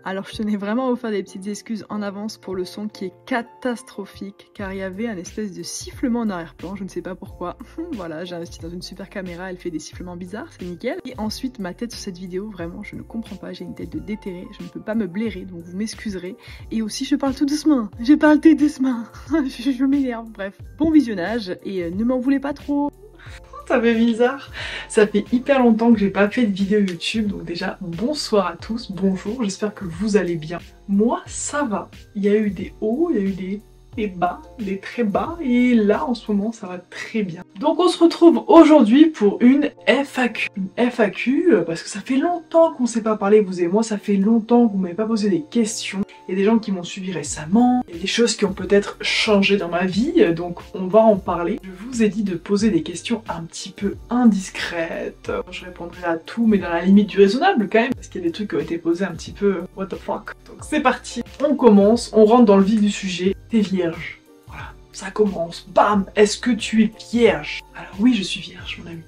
Alors je tenais vraiment à vous faire des petites excuses en avance pour le son qui est catastrophique, car il y avait un espèce de sifflement en arrière-plan, je ne sais pas pourquoi. Voilà, j'ai investi dans une super caméra, elle fait des sifflements bizarres, c'est nickel. Et ensuite ma tête sur cette vidéo, vraiment je ne comprends pas, j'ai une tête de déterré, je ne peux pas me blairer, donc vous m'excuserez. Et aussi je parle tout doucement, je parle tout doucement, je m'énerve, bref. Bon visionnage et ne m'en voulez pas trop. Ça fait bizarre, ça fait hyper longtemps que j'ai pas fait de vidéo YouTube, donc déjà bonsoir à tous, bonjour, j'espère que vous allez bien. Moi ça va, il y a eu des hauts, il y a eu des bas, des très bas, et là en ce moment ça va très bien. Donc on se retrouve aujourd'hui pour une FAQ. Une FAQ parce que ça fait longtemps qu'on s'est pas parlé, vous et moi, ça fait longtemps que vous m'avez pas posé des questions. Il y a des gens qui m'ont suivi récemment, il y a des choses qui ont peut-être changé dans ma vie, donc on va en parler. Je vous ai dit de poser des questions un petit peu indiscrètes. Je répondrai à tout, mais dans la limite du raisonnable quand même, parce qu'il y a des trucs qui ont été posés un petit peu what the fuck. Donc c'est parti, on commence, on rentre dans le vif du sujet. T'es vierge. Voilà, ça commence. Bam! Est-ce que tu es vierge? Alors oui, je suis vierge, mon ami.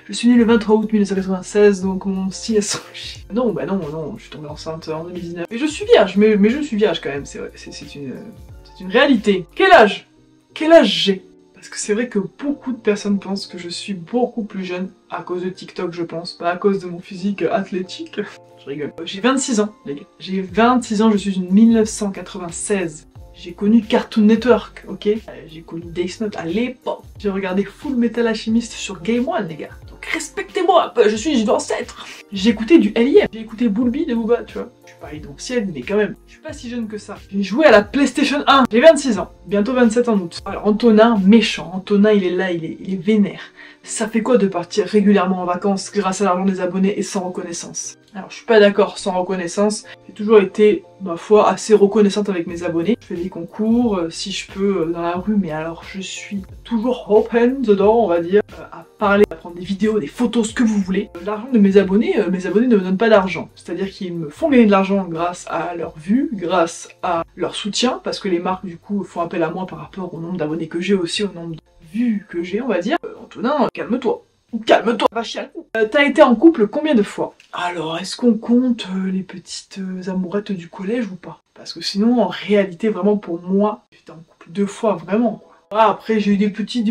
Je suis née le 23 août 1996, donc mon signe astrologique. Non, bah non, je suis tombée enceinte en 2019. Mais je suis vierge, mais je suis vierge quand même, c'est vrai, c'est une réalité. Quel âge? Quel âge j'ai? Parce que c'est vrai que beaucoup de personnes pensent que je suis beaucoup plus jeune à cause de TikTok, je pense, pas à cause de mon physique athlétique. Je rigole. J'ai 26 ans, les gars. J'ai 26 ans, je suis une 1996. J'ai connu Cartoon Network, ok? J'ai connu Death Note à l'époque. J'ai regardé Full Metal Alchemist sur Game One, les gars. Donc respectez-moi, je suis une ancêtre. J'ai écouté du L.I.M. J'ai écouté Bulby de Booba, tu vois. Je suis pas une ancienne, mais quand même. Je suis pas si jeune que ça. J'ai joué à la PlayStation 1. J'ai 26 ans. Bientôt 27 en août. Alors Antonin, méchant. Antonin, il est là, il est vénère. Ça fait quoi de partir régulièrement en vacances grâce à l'argent des abonnés et sans reconnaissance? Alors je suis pas d'accord, sans reconnaissance, j'ai toujours été, ma foi, assez reconnaissante avec mes abonnés. Je fais des concours, si je peux, dans la rue, mais alors je suis toujours open dedans, on va dire, à parler, à prendre des vidéos, des photos, ce que vous voulez. L'argent de mes abonnés ne me donnent pas d'argent. C'est-à-dire qu'ils me font gagner de l'argent grâce à leur vue, grâce à leur soutien, parce que les marques, du coup, font appel à moi par rapport au nombre d'abonnés que j'ai, aussi au nombre de vues que j'ai, on va dire. Antonin, calme-toi. Calme-toi, va chier un coup. T'as été en couple combien de fois? Alors, est-ce qu'on compte les petites amourettes du collège ou pas? Parce que sinon, en réalité, vraiment pour moi, j'étais en couple 2 fois, vraiment, quoi. Ah, après, j'ai eu des petits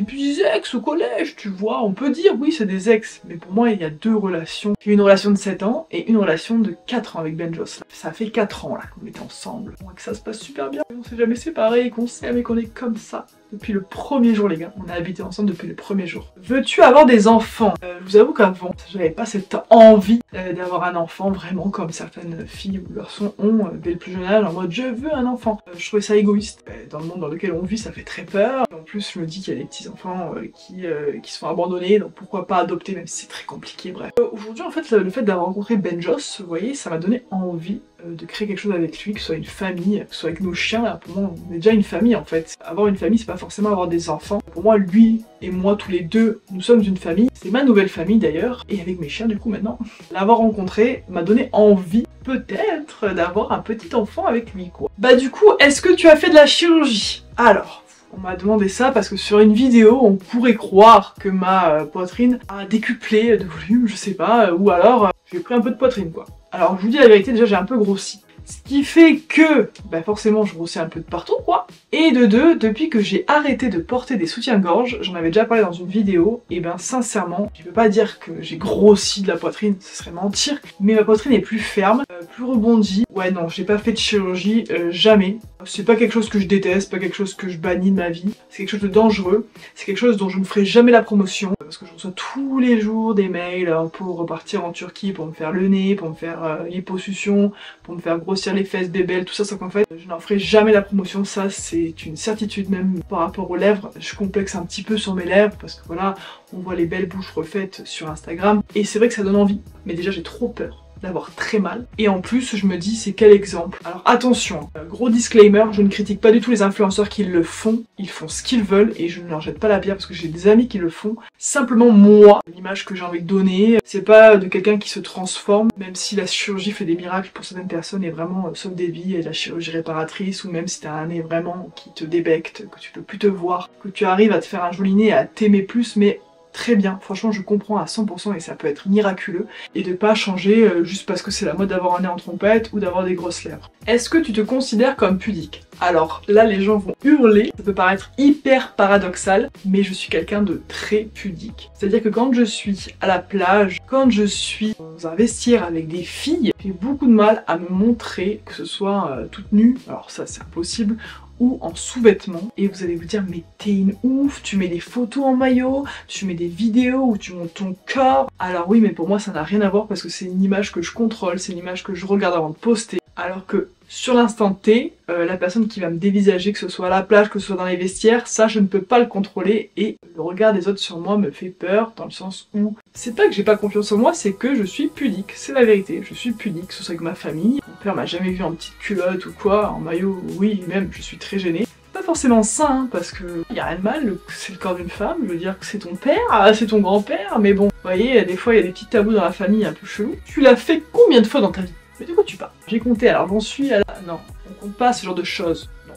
ex au collège, tu vois, on peut dire, oui, c'est des ex, mais pour moi, il y a 2 relations. J'ai eu une relation de 7 ans et une relation de 4 ans avec Benjos. Ça fait 4 ans, là, qu'on était ensemble. Que ça se passe super bien, on s'est jamais séparés, qu'on s'aime et qu'on est comme ça. Depuis le premier jour, les gars. On a habité ensemble depuis le premier jour. Veux-tu avoir des enfants? Je vous avoue qu'avant, j'avais pas cette envie d'avoir un enfant, vraiment comme certaines filles ou garçons ont dès le plus jeune âge, en mode je veux un enfant. Je trouvais ça égoïste. Dans le monde dans lequel on vit, ça fait très peur. En plus, je me dis qu'il y a des petits enfants qui se font abandonner, donc pourquoi pas adopter, même si c'est très compliqué, bref. Aujourd'hui, en fait, le fait d'avoir rencontré Benjos, vous voyez, ça m'a donné envie de créer quelque chose avec lui, que ce soit une famille, que ce soit avec nos chiens, là, pour moi, on est déjà une famille, en fait. Avoir une famille, c'est pas forcément avoir des enfants. Pour moi, lui et moi, tous les deux, nous sommes une famille. C'est ma nouvelle famille, d'ailleurs, et avec mes chiens, du coup, maintenant. L'avoir rencontré m'a donné envie, peut-être, d'avoir un petit enfant avec lui, quoi. Bah, du coup, est-ce que tu as fait de la chirurgie? Alors... on m'a demandé ça parce que sur une vidéo, on pourrait croire que ma poitrine a décuplé de volume, je sais pas, ou alors j'ai pris un peu de poitrine, quoi. Alors je vous dis la vérité, déjà j'ai un peu grossi. Ce qui fait que, bah forcément je grossis un peu de partout, quoi. Et de deux, depuis que j'ai arrêté de porter des soutiens-gorge, j'en avais déjà parlé dans une vidéo, et ben sincèrement, je peux pas dire que j'ai grossi de la poitrine, ce serait mentir, mais ma poitrine est plus ferme, plus rebondie. Ouais non, j'ai pas fait de chirurgie, jamais. C'est pas quelque chose que je déteste, pas quelque chose que je bannis de ma vie, c'est quelque chose de dangereux, c'est quelque chose dont je ne ferai jamais la promotion, parce que je reçois tous les jours des mails pour repartir en Turquie, pour me faire le nez, pour me faire l'hyposuction, pour me faire grossir les fesses, bébelles, tout ça, sauf qu'en fait, je n'en ferai jamais la promotion, ça c'est une certitude même par rapport aux lèvres, je complexe un petit peu sur mes lèvres, parce que voilà, on voit les belles bouches refaites sur Instagram, et c'est vrai que ça donne envie, mais déjà j'ai trop peur d'avoir très mal. Et en plus, je me dis, c'est quel exemple? Alors attention, gros disclaimer, je ne critique pas du tout les influenceurs qui le font, ils font ce qu'ils veulent et je ne leur jette pas la pierre parce que j'ai des amis qui le font. Simplement moi, l'image que j'ai envie de donner, c'est pas de quelqu'un qui se transforme, même si la chirurgie fait des miracles pour certaines personnes et vraiment sauve des vies, et la chirurgie réparatrice, ou même si t'as un nez vraiment qui te débecte, que tu peux plus te voir, que tu arrives à te faire un joli nez et à t'aimer plus, mais très bien, franchement je comprends à 100% et ça peut être miraculeux, et de pas changer juste parce que c'est la mode d'avoir un nez en trompette ou d'avoir des grosses lèvres. Est-ce que tu te considères comme pudique? Alors là les gens vont hurler, ça peut paraître hyper paradoxal, mais je suis quelqu'un de très pudique. C'est-à-dire que quand je suis à la plage, quand je suis dans un vestiaire avec des filles, j'ai beaucoup de mal à me montrer, que ce soit toute nue, alors ça c'est impossible, ou en sous-vêtements, et vous allez vous dire mais t'es une ouf, tu mets des photos en maillot, tu mets des vidéos où tu montes ton corps. Alors oui, mais pour moi ça n'a rien à voir parce que c'est une image que je contrôle, c'est une image que je regarde avant de poster, alors que sur l'instant T, la personne qui va me dévisager, que ce soit à la plage, que ce soit dans les vestiaires, ça je ne peux pas le contrôler, et le regard des autres sur moi me fait peur, dans le sens où c'est pas que j'ai pas confiance en moi, c'est que je suis pudique, c'est la vérité, je suis pudique, que ce soit avec ma famille, mon père m'a jamais vu en petite culotte ou quoi, en maillot, oui, même je suis très gênée. Pas forcément sain, hein, parce que y a rien de mal, c'est le corps d'une femme, je veux dire que c'est ton père, c'est ton grand-père, mais bon, vous voyez, des fois il y a des petits tabous dans la famille un peu chelous. Tu l'as fait combien de fois dans ta vie? Mais de quoi tu parles? J'ai compté, alors j'en suis à la... Non, on compte pas ce genre de choses. Non,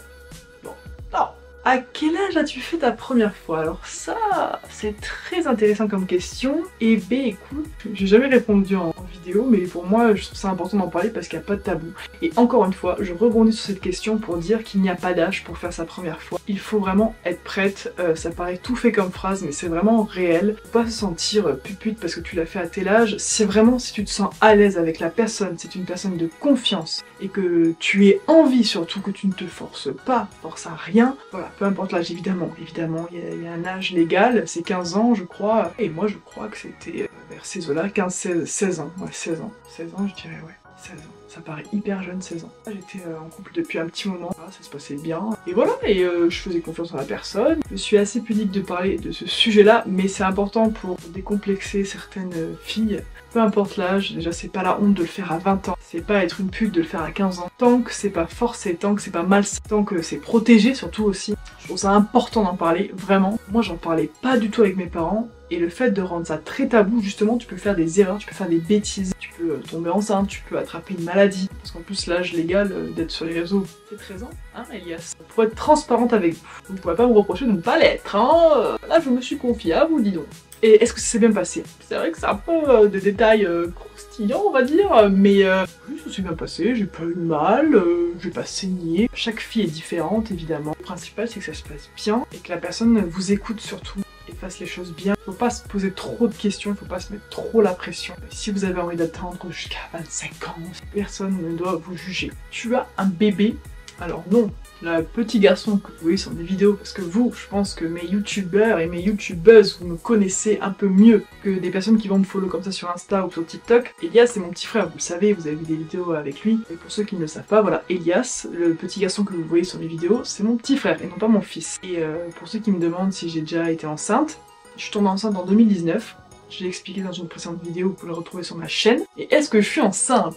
non, non. À quel âge as-tu fait ta première fois? Alors ça, c'est très intéressant comme question. Et B, écoute, j'ai jamais répondu en vidéo, mais pour moi, je trouve ça important d'en parler parce qu'il n'y a pas de tabou. Et encore une fois, je rebondis sur cette question pour dire qu'il n'y a pas d'âge pour faire sa première fois. Il faut vraiment être prête, ça paraît tout fait comme phrase, mais c'est vraiment réel. Faut pas se sentir pupute parce que tu l'as fait à tel âge. C'est vraiment si tu te sens à l'aise avec la personne, c'est une personne de confiance, et que tu aies envie surtout, que tu ne te forces pas, force à rien, voilà. Peu importe l'âge, évidemment, il y a un âge légal, c'est 15 ans je crois, et moi je crois que c'était vers ces eaux-là, 16 ans, ouais 16 ans, je dirais, ouais, 16 ans. Ça paraît hyper jeune, 16 ans. J'étais en couple depuis un petit moment, ça se passait bien. Et voilà, et je faisais confiance en la personne. Je suis assez pudique de parler de ce sujet-là, mais c'est important pour décomplexer certaines filles. Peu importe l'âge, déjà c'est pas la honte de le faire à 20 ans, c'est pas être une pute de le faire à 15 ans. Tant que c'est pas forcé, tant que c'est pas malsain, tant que c'est protégé surtout aussi. Je trouve ça important d'en parler, vraiment. Moi j'en parlais pas du tout avec mes parents, et le fait de rendre ça très tabou, justement, tu peux faire des erreurs, tu peux faire des bêtises, tu peux tomber enceinte, tu peux attraper une maladie. Parce qu'en plus l'âge légal d'être sur les réseaux, c'est 13 ans, hein Elias. Pour être transparente avec vous, vous ne pourrez pas me reprocher de ne pas l'être, hein. Là je me suis confiée à vous, dis donc. Et est-ce que ça s'est bien passé? C'est vrai que c'est un peu des détails croustillants, on va dire, mais oui, ça s'est bien passé, j'ai pas eu de mal, j'ai pas saigné. Chaque fille est différente, évidemment. Le principal, c'est que ça se passe bien, et que la personne vous écoute surtout, et fasse les choses bien. Faut pas se poser trop de questions, faut pas se mettre trop la pression. Si vous avez envie d'attendre jusqu'à 25 ans, personne ne doit vous juger. Tu as un bébé, alors non, le petit garçon que vous voyez sur mes vidéos, parce que vous, je pense que mes youtubeurs et mes youtubeuses, vous me connaissez un peu mieux que des personnes qui vont me follow comme ça sur Insta ou sur TikTok. Elias, c'est mon petit frère, vous le savez, vous avez vu des vidéos avec lui. Et pour ceux qui ne le savent pas, voilà, Elias, le petit garçon que vous voyez sur mes vidéos, c'est mon petit frère et non pas mon fils. Et pour ceux qui me demandent si j'ai déjà été enceinte, je suis tombée enceinte en 2019. J'ai expliqué dans une précédente vidéo, vous pouvez le retrouver sur ma chaîne. Et est-ce que je suis enceinte?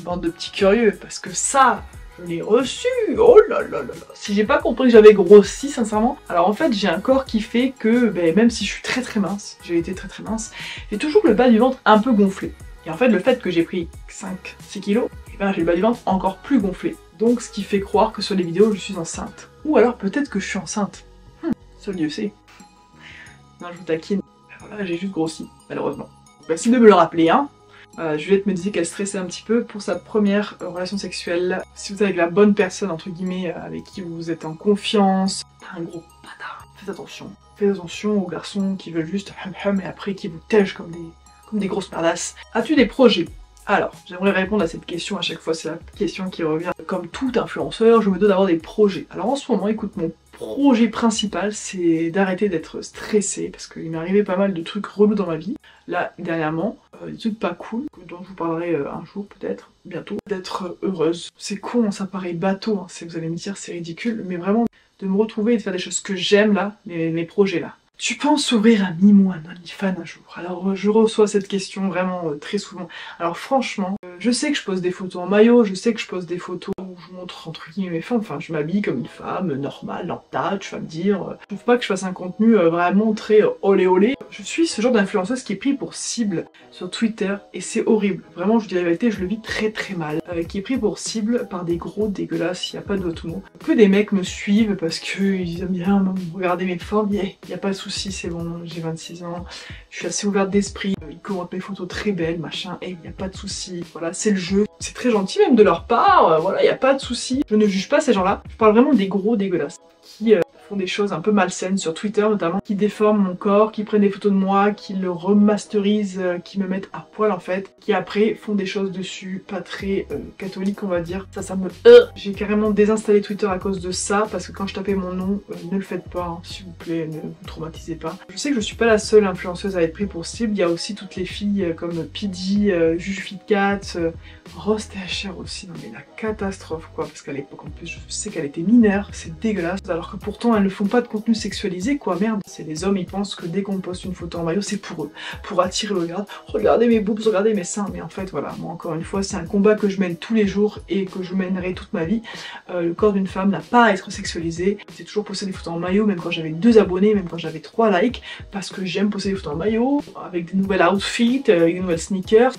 Bande de petits curieux, parce que ça... je l'ai reçu, oh là là là là. Si j'ai pas compris que j'avais grossi, sincèrement. Alors en fait, j'ai un corps qui fait que, même si je suis très très mince, j'ai été très très mince, j'ai toujours le bas du ventre un peu gonflé. Et en fait, le fait que j'ai pris 5-6 kilos, j'ai le bas du ventre encore plus gonflé. Donc ce qui fait croire que sur les vidéos, je suis enceinte. Ou alors peut-être que je suis enceinte. Seul Dieu sait. Non, je vous taquine. Voilà, j'ai juste grossi, malheureusement. Merci de me le rappeler, hein. Juliette me disait qu'elle stressait un petit peu pour sa première relation sexuelle. Si vous êtes avec la bonne personne, entre guillemets, avec qui vous êtes en confiance, pas un gros bâtard, faites attention. Faites attention aux garçons qui veulent juste hum et après qui vous tèchent comme des grosses merdasses. As-tu des projets? Alors, j'aimerais répondre à cette question à chaque fois, c'est la question qui revient. Comme tout influenceur, je me dois d'avoir des projets. Alors en ce moment, écoute, mon projet principal, c'est d'arrêter d'être stressée, parce qu'il m'est arrivé pas mal de trucs relous dans ma vie. Là, dernièrement, des trucs pas cool, dont je vous parlerai un jour peut-être, bientôt. D'être heureuse. C'est con, ça paraît bateau, hein, vous allez me dire c'est ridicule, mais vraiment de me retrouver et de faire des choses que j'aime là, mes projets là. Tu penses ouvrir un Mimo, un OnlyFans un jour? Alors je reçois cette question vraiment très souvent. Alors franchement, je sais que je pose des photos en maillot, je sais que je pose des photos où je montre entre guillemets mes femmes, enfin je m'habille comme une femme normale, lambda, tu vas me dire. Je trouve pas que je fasse un contenu vraiment très olé olé. Je suis ce genre d'influenceuse qui est pris pour cible sur Twitter et c'est horrible. Vraiment, je vous dis la vérité, je le vis très très mal. Qui est pris pour cible par des gros dégueulasses, il n'y a pas d'autre mot. Que des mecs me suivent parce qu'ils aiment bien regarder mes formes, y a pas de souci. soucis, c'est bon, j'ai 26 ans, je suis assez ouverte d'esprit, ils commentent mes photos très belles, machin, et il n'y a pas de soucis, voilà, c'est le jeu. C'est très gentil même de leur part, voilà, il n'y a pas de soucis. Je ne juge pas ces gens-là, je parle vraiment des gros dégueulasses qui font des choses un peu malsaines sur Twitter notamment, qui déforment mon corps, qui prennent des photos de moi, qui le remasterisent, qui me mettent à poil en fait, qui après font des choses dessus pas très catholiques on va dire. Ça me... J'ai carrément désinstallé Twitter à cause de ça, parce que quand je tapais mon nom, ne le faites pas, hein, s'il vous plaît, ne vous traumatisez pas. Je sais que je suis pas la seule influenceuse à être prise pour cible, il y a aussi toutes les filles comme PD, Juge Fitcat, Rose THR aussi, non mais la catastrophe quoi, parce qu'à l'époque en plus je sais qu'elle était mineure, c'est dégueulasse, alors que pourtant elles ne font pas de contenu sexualisé quoi, merde. C'est les hommes, ils pensent que dès qu'on poste une photo en maillot c'est pour eux, pour attirer le regard, regardez mes boobs, regardez mes seins, mais en fait voilà, moi encore une fois c'est un combat que je mène tous les jours et que je mènerai toute ma vie. Le corps d'une femme n'a pas à être sexualisé, j'ai toujours posté des photos en maillot, même quand j'avais 2 abonnés, même quand j'avais 3 likes, parce que j'aime poster des photos en maillot, avec des nouvelles outfits, avec des nouvelles sneakers.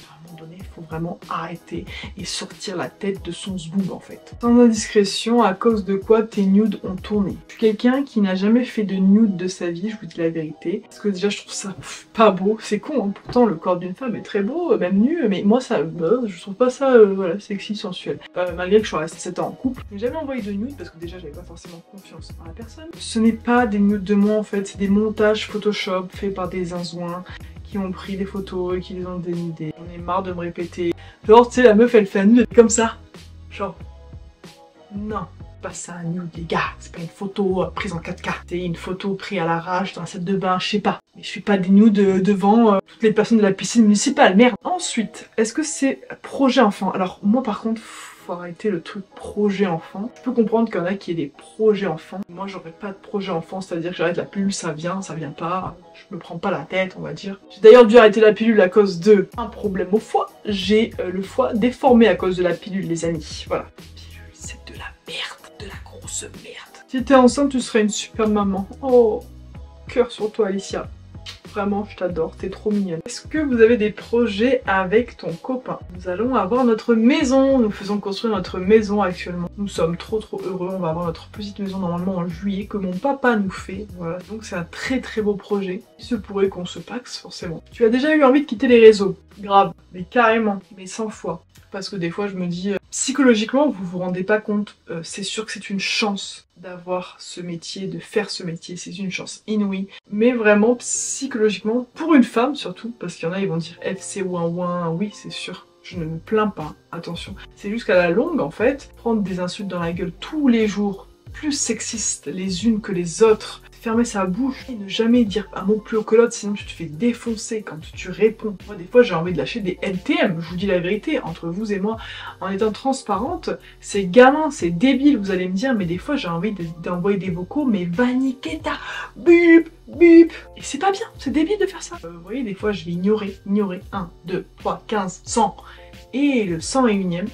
Il faut vraiment arrêter et sortir la tête de son zboob en fait. Sans indiscrétion, à cause de quoi tes nudes ont tourné? Je suis quelqu'un qui n'a jamais fait de nude de sa vie, je vous dis la vérité. Parce que déjà je trouve ça pas beau, c'est con, hein. Pourtant le corps d'une femme est très beau, même nu, mais moi ça, je trouve pas ça voilà, sexy, sensuel. Malgré que je suis restée 7 ans en couple. Je n'ai jamais envoyé de nude parce que déjà j'avais pas forcément confiance en la personne. Ce n'est pas des nudes de moi en fait, c'est des montages Photoshop faits par des zinzouins qui ont pris des photos et qui les ont dénudées. J'en ai marre de me répéter. Genre, tu sais, la meuf, elle fait un nude comme ça. Genre, non, pas ça un nude, les gars. C'est pas une photo prise en 4K. C'est une photo prise à l'arrache dans un set de bain, je sais pas. Mais je fais pas des nudes devant toutes les personnes de la piscine municipale, merde. Ensuite, est-ce que c'est projet enfant? Alors, moi, par contre, faut arrêter le truc projet enfant. Je peux comprendre qu'il y en a qui aient des projets enfants. Moi j'aurais pas de projet enfant, c'est-à-dire que j'arrête la pilule, ça vient pas, je me prends pas la tête on va dire. J'ai d'ailleurs dû arrêter la pilule à cause de un problème au foie. J'ai le foie déformé à cause de la pilule les amis, voilà. La pilule c'est de la merde, de la grosse merde. Si t'es enceinte tu serais une super maman. Oh, cœur sur toi Alicia. Vraiment, je t'adore, t'es trop mignonne. Est-ce que vous avez des projets avec ton copain? Nous allons avoir notre maison, nous faisons construire notre maison actuellement. Nous sommes trop heureux, on va avoir notre petite maison normalement en juillet que mon papa nous fait. Voilà, donc c'est un très beau projet. Il se pourrait qu'on se paxe forcément. Tu as déjà eu envie de quitter les réseaux? Grave, mais carrément, mais 100 fois. Parce que des fois je me dis, psychologiquement vous vous rendez pas compte, c'est sûr que c'est une chance d'avoir ce métier, de faire ce métier, c'est une chance inouïe. Mais vraiment psychologiquement, pour une femme surtout, parce qu'il y en a ils vont dire FC ouin ouin, oui c'est sûr. Je ne me plains pas, attention. C'est juste qu'à la longue en fait, prendre des insultes dans la gueule tous les jours, plus sexistes les unes que les autres, fermer sa bouche et ne jamais dire un mot plus haut que l'autre sinon tu te fais défoncer quand tu réponds. Moi des fois j'ai envie de lâcher des LTM, je vous dis la vérité, entre vous et moi, en étant transparente, c'est gamin, c'est débile vous allez me dire, mais des fois j'ai envie d'envoyer des vocaux, mais va niquer ta bip bip. Et c'est pas bien, c'est débile de faire ça. Vous voyez des fois je vais ignorer, 1, 2, 3, 15, 100, et le 101ème,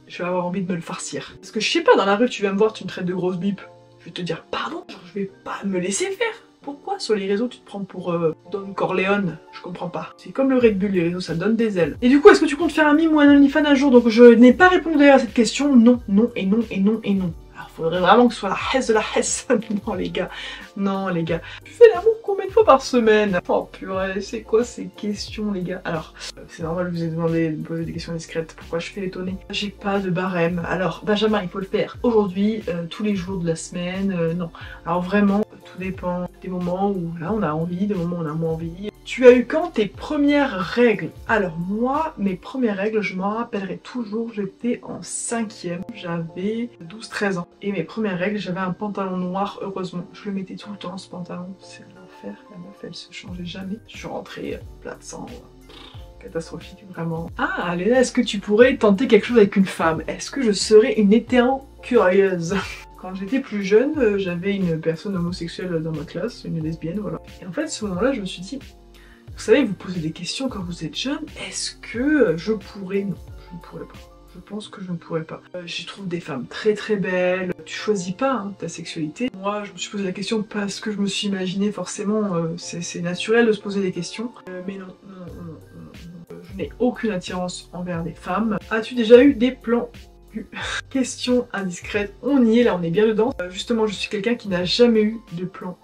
je vais avoir envie de me le farcir. Parce que je sais pas, dans la rue tu vas me voir, tu me traites de grosse bip. Je vais te dire pardon, genre, je vais pas me laisser faire. Pourquoi sur les réseaux tu te prends pour Don Corleone? Je comprends pas. C'est comme le Red Bull, les réseaux ça donne des ailes. Et du coup, est-ce que tu comptes faire un mime ou un OnlyFans un jour? Donc je n'ai pas répondu à cette question. Non, non et non et non et non. Alors faudrait vraiment que ce soit la hesse de la hesse. Non les gars, non les gars. Tu fais l'amour combien de fois par semaine? Oh purée, c'est quoi ces questions les gars? Alors, c'est normal, je vous ai demandé de me poser des questions discrètes. Pourquoi je fais l'étonner? J'ai pas de barème. Alors Benjamin, il faut le faire aujourd'hui, tous les jours de la semaine, non. Alors vraiment, tout dépend des moments où là on a envie, des moments où on a moins envie. Tu as eu quand tes premières règles? Alors moi, mes premières règles, je m'en rappellerai toujours, j'étais en 5ème, j'avais 12-13 ans. Et mes premières règles, j'avais un pantalon noir, heureusement. Je le mettais tout le temps ce pantalon, c'est l'enfer, la meuf elle se changeait jamais. Je suis rentrée plat de sang, catastrophique vraiment. Ah Léna, est-ce que tu pourrais tenter quelque chose avec une femme? Est-ce que je serais une hétéro curieuse? Quand j'étais plus jeune, j'avais une personne homosexuelle dans ma classe, une lesbienne, voilà. Et en fait, à ce moment-là, je me suis dit, vous savez, vous posez des questions quand vous êtes jeune, est-ce que je pourrais? Non, je ne pourrais pas. Je pense que je ne pourrais pas. J'y trouve des femmes très belles. Tu choisis pas hein, ta sexualité. Moi, je me suis posé la question parce que je me suis imaginé forcément, c'est naturel de se poser des questions. Mais non. Je n'ai aucune attirance envers les femmes. As-tu déjà eu des plans? Question indiscrète, on y est là, on est bien dedans. Justement, je suis quelqu'un qui n'a jamais eu de plan.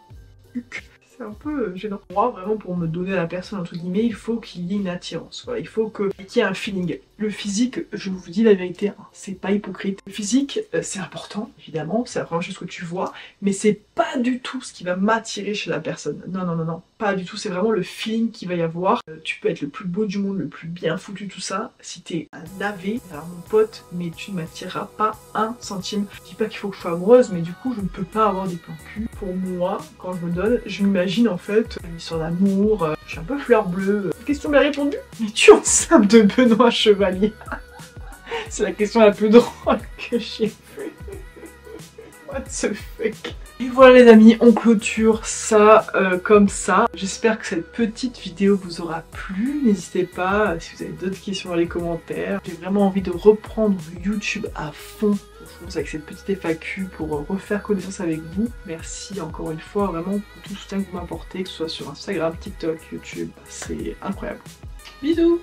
C'est un peu gênant. Moi, vraiment, pour me donner à la personne, entre guillemets, il faut qu'il y ait une attirance. Voilà, il faut qu'il y ait un feeling. Le physique, je vous dis la vérité, hein, c'est pas hypocrite. Le physique, c'est important, évidemment, c'est la première chose que tu vois, mais c'est pas du tout ce qui va m'attirer chez la personne. Non, non, non, non, pas du tout. C'est vraiment le feeling qu'il va y avoir. Tu peux être le plus beau du monde, le plus bien foutu, tout ça. Si t'es un navet, alors mon pote, mais tu ne m'attireras pas un centime. Je dis pas qu'il faut que je sois amoureuse, mais du coup, je ne peux pas avoir des plans cul. Pour moi, quand je me donne, je m'imagine en fait une histoire d'amour. Je suis un peu fleur bleue. Question bien répondue. Mais tu es enceinte de Benoît Chevalier? C'est la question la plus drôle que j'ai vue. What the fuck? Et voilà les amis, on clôture ça comme ça. J'espère que cette petite vidéo vous aura plu. N'hésitez pas, si vous avez d'autres questions dans les commentaires. J'ai vraiment envie de reprendre YouTube à fond avec cette petite FAQ pour refaire connaissance avec vous. Merci encore une fois vraiment pour tout le soutien que vous m'apportez, que ce soit sur Instagram, TikTok, YouTube. C'est incroyable. Bisous!